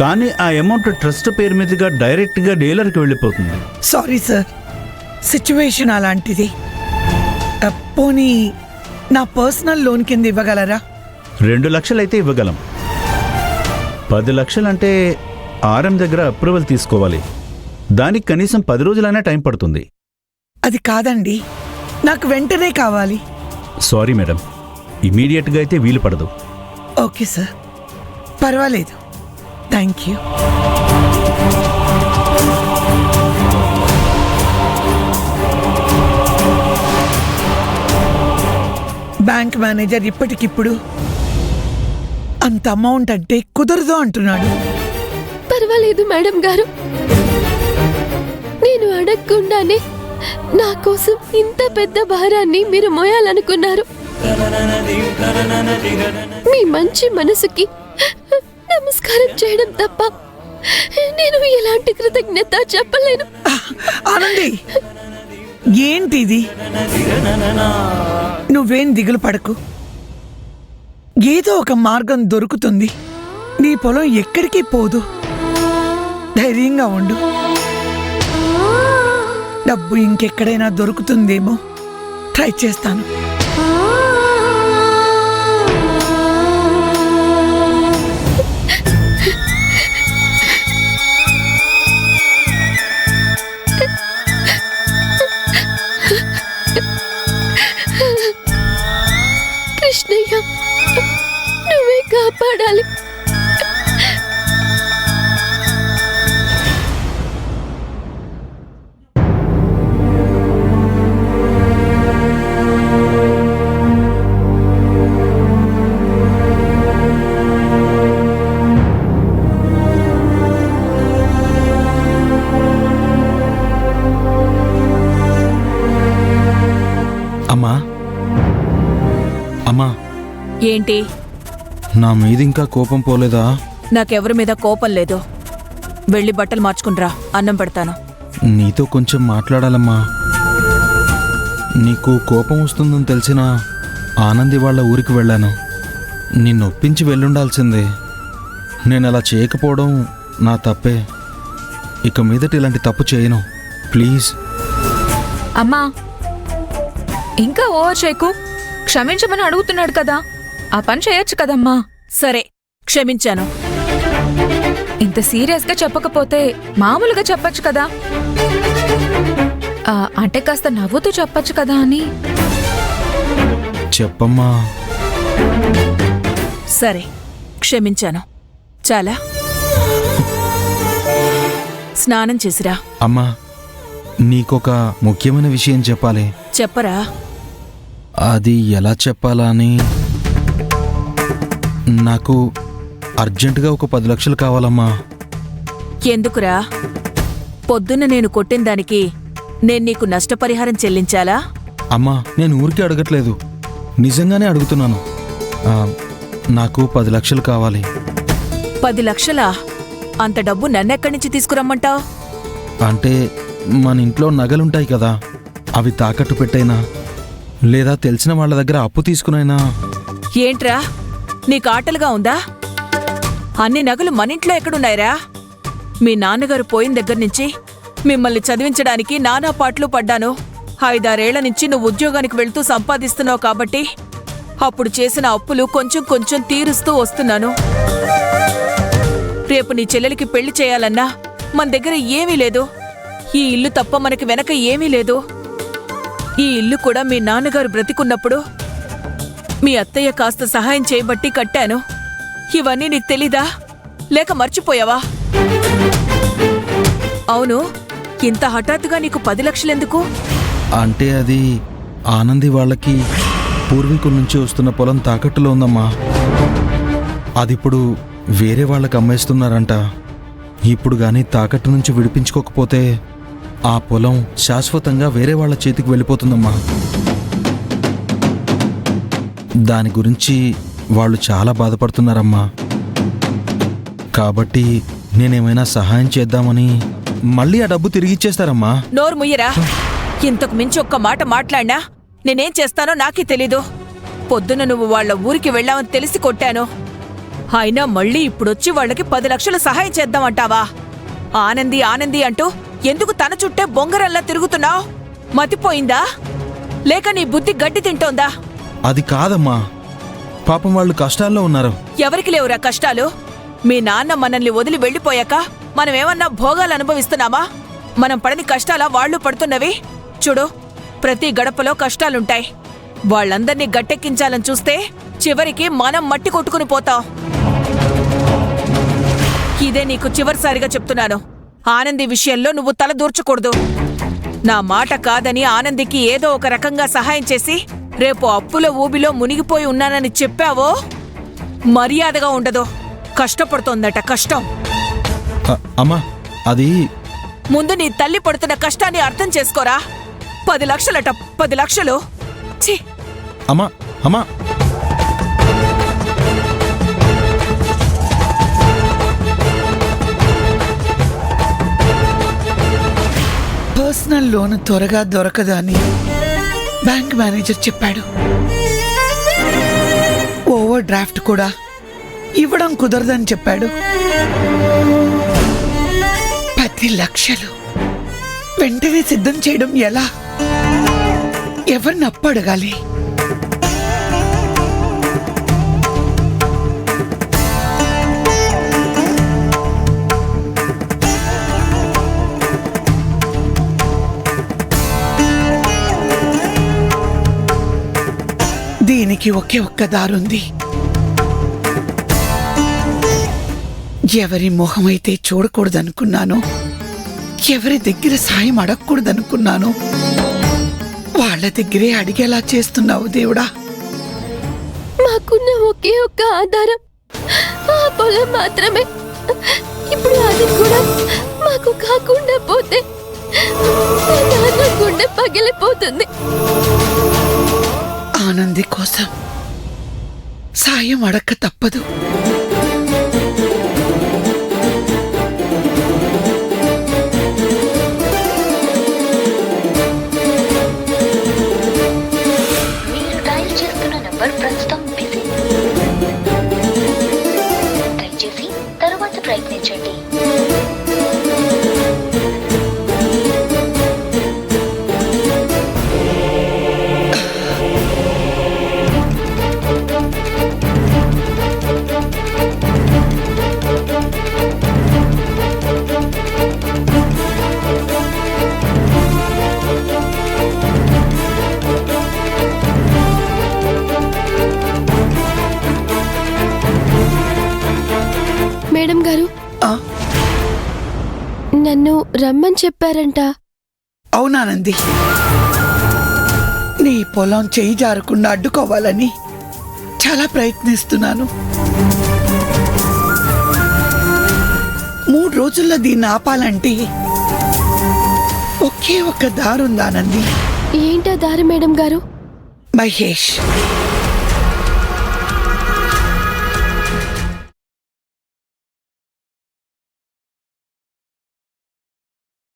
కానీ ఆ amount trust పేరు మీదుగా డైరెక్ట్గా డీలర్కి వెళ్ళిపోతుంది. సారీ సార్, సిచ్యువేషన్ అలాంటిది. పోనీ నా పర్సనల్ లోన్ కింద ఇవ్వగలరా? 2 లక్షలైతే ఇవ్వగలం. 10 లక్షలంటే ఆర్ఎం దగ్గర అప్రూవల్ తీసుకోవాలి. దానికి కనీసం 10 రోజులైనా టైం పడుతుంది. అది కాదండి, నాకు వెంటనే కావాలి. సారీ మేడం, ఇమీడియట్గా అయితే వీలు పడదు. ఓకే సార్, పర్వాలేదు. Thank you. బ్యాంక్ మేనేజర్ ఇప్పటికిప్పుడు అంత అమౌంట్ అంటే కుదరదు అంటున్నాడు. పర్వాలేదు మేడం గారు, నేను అడగకుండానే నా కోసం ఇంత పెద్ద భారాన్ని మీరు మోయాలనుకున్నారు. మీ మంచి మనసుకి నమస్కారం చేయడం తప్ప నేను ఎలాంటి కృతజ్ఞత చెప్పలేను. ఆనంది, ఏంటిది? నువ్వేం దిగులు పడకు, ఏదో ఒక మార్గం దొరుకుతుంది. నీ పొలం ఎక్కడికి పోదు. ధైర్యంగా ఉండు. డబ్బు ఇంకెక్కడైనా దొరుకుతుందేమో ట్రై చేస్తాను. కృష్ణయ్య, నువ్వే కాపాడాలి. అమ్మా, అమ్మా, ఏంటి? నా మీద ఇంకా కోపం పోలేదా? నాకెవరి మీద కోపం లేదు. వెళ్ళి బట్టలు మార్చుకునిరా, అన్నం పెడతాను. నీతో కొంచెం మాట్లాడాలమ్మా. నీకు కోపం వస్తుందని తెలిసిన ఆనంది వాళ్ళ ఊరికి వెళ్ళాను. నిన్ను ఒప్పించి వెళ్ళుండాల్సిందే. నేను అలా చేయకపోవడం నా తప్పే. ఇక మీదట ఇలాంటి తప్పు చేయను, ప్లీజ్. అమ్మా, ఇంకా ఓవర్ చేయకు. క్షమించమని అడుగుతున్నాడు కదా, ఆ పని చేయొచ్చు కదమ్మా. సరే, క్షమించాను. ఇంత సీరియస్గా చెప్పకపోతే మామూలుగా చెప్పొచ్చు కదా. అంటే కాస్త నవ్వుతూ చెప్పొచ్చు కదా అని. చెప్పమ్మా. సరే, క్షమించాను. చాలా. స్నానం చేసిరా. అమ్మా, నీకొక ముఖ్యమైన విషయం చెప్పాలి. చెప్పరా. అది ఎలా చెప్పాలా అని. నాకు అర్జెంటుగా ఒక 10 లక్షలు కావాలమ్మా. ఎందుకురా? పొద్దున్న నేను కొట్టిన దానికి నేను నీకు నష్టపరిహారం చెల్లించాలా? అమ్మా, నేను ఊరికే అడగట్లేదు, నిజంగానే అడుగుతున్నాను. నాకు 10 లక్షలు కావాలి. 10 లక్షలా? అంత డబ్బు నన్నెక్కడి నుంచి తీసుకురమ్మంటావు? అంటే మన ఇంట్లో నగలుంటాయి కదా, అవి తాకట్టు పెట్టైనా లేదా తెలిసిన వాళ్ళ దగ్గర అప్పు తీసుకునైనా. ఏంట్రా, నీకు ఆటలుగా ఉందా? అన్ని నగలు మనింట్లో ఎక్కడున్నాయిరా? మీ నాన్నగారు పోయిన దగ్గర నుంచి మిమ్మల్ని చదివించడానికి నానా పాటలు పడ్డాను. 5-6 ఏళ్ల నుంచి నువ్వు ఉద్యోగానికి వెళ్తూ సంపాదిస్తున్నావు కాబట్టి అప్పుడు చేసిన అప్పులు కొంచెం కొంచెం తీరుస్తూ వస్తున్నాను. రేపు నీ చెల్లెలికి పెళ్లి చేయాలన్నా మన దగ్గర ఏమీ లేదు. ఈ ఇల్లు తప్ప మనకి వెనక ఏమీ లేదు. ఈ ఇల్లు కూడా మీ నాన్నగారు బ్రతికున్నప్పుడు మీ అత్తయ్య కాస్త సహాయం చేయబట్టి కట్టాను. ఇవన్నీ నీకు తెలీదా? లేక మర్చిపోయావా? అవును, ఇంత హఠాత్తుగా నీకు 10 లక్షలెందుకు? అంటే అది ఆనంది వాళ్ళకి పూర్వీకుల నుంచి వస్తున్న పొలం తాకట్టులో ఉందమ్మా. అదిప్పుడు వేరే వాళ్ళకి అమ్మేస్తున్నారంట. ఇప్పుడు గానీ తాకట్టు నుంచి విడిపించుకోకపోతే ఆ పొలం శాశ్వతంగా వేరే వాళ్ళ చేతికి వెళ్ళిపోతుందమ్మా. దాని గురించి వాళ్ళు చాలా బాధపడుతున్నారమ్మా. కాబట్టి నేనేమైనా సహాయం చేద్దామని. మళ్ళీ ఆ డబ్బు తిరిగిచ్చేస్తారమ్మా. నోరు ముయ్యరా. ఇంతకు మించి ఒక్క మాట మాట్లాడినా నేనేం చేస్తానో నాకే తెలీదు. పొద్దున నువ్వు వాళ్ళ ఊరికి వెళ్ళావని తెలిసి కొట్టాను. అయినా మళ్ళీ ఇప్పుడొచ్చి వాళ్ళకి 10 లక్షలు సహాయం చేద్దామంటావా? ఆనంది ఆనంది అంటూ ఎందుకు తన చుట్టే బొంగరల్లా తిరుగుతున్నావు? మతిపోయిందా? లేక నీ బుద్ధి గడ్డి తింటోందా? అది కాదమ్మా, పాపం వాళ్ళు కష్టాల్లో ఉన్నారు. ఎవరికి లేవురా కష్టాలు? మీ నాన్న మనల్ని వదిలి వెళ్ళిపోయాక మనమేమన్నా భోగాలు అనుభవిస్తున్నామా? మనం పడని కష్టాలా వాళ్ళు పడుతున్నవి? చూడు, ప్రతి గడపలో కష్టాలుంటాయి. వాళ్ళందర్నీ గట్టెక్కించాలని చూస్తే చివరికి మనం మట్టి కొట్టుకుని పోతాం. ఇదే నీకు చివరిసారిగా చెప్తున్నాను. ఆనంది విషయంలో నువ్వు తల దూర్చకూడదు. నా మాట కాదని ఆనందికి ఏదో ఒక రకంగా సహాయం చేసి రేపు అప్పుల ఊబిలో మునిగిపోయి ఉన్నానని చెప్పావో మర్యాదగా ఉండదు. కష్టపడుతోందట, కష్టం. అమ్మా, అది ముందు నీ తల్లి పడుతున్న కష్టాన్ని అర్థం చేసుకోరా. 10 లక్షలట, 10 లక్షలు. ఛీ! అమ్మా అమ్మా పర్సనల్ లోన్ త్వరగా దొరకదని బ్యాంక్ మేనేజర్ చెప్పాడు. ఓవర్ డ్రాఫ్ట్ కూడా ఇవ్వడం కుదరదని చెప్పాడు. 10 లక్షలు వెంటనే సిద్ధం చేయడం ఎలా? ఎవరిని అప్పు అడగాలి? దీనికి ఒకే ఒక్క దారుంది. ఎవరి మొహమైతే చూడకూడదనుకున్నాను, ఎవరి దగ్గర సాయం అడగకూడదనుకున్నాను, వాళ్ళ దగ్గరే అడిగేలా చేస్తున్నావు దేవుడా. మాకున్న ఒకే ఒక్క ఆధారం ఆ పొలం మాత్రమే. ఇప్పుడు అది కూడా మాకు కాకుండా పోతే మా నాన్న గుండె పగిలిపోతుంది. ఆనంది కోసం సాయం అడక్క తప్పదు. మీరు డయల్ చేస్తున్న నంబర్ ప్రస్తుతం బిజీ. దయచేసి తరువాత ప్రయత్నించండి. మేడం గారు, ఆ, నన్ను రమ్మని చెప్పారంట. అవునానంది, నీ పొలం చేయి జారకుండా అడ్డుకోవాలని చాలా ప్రయత్నిస్తున్నాను. 3 రోజుల్లో దీన్ని ఆపాలంటే ఒకే ఒక్క దారుందానంది. ఏంటా దారి మేడం గారు? మహేష్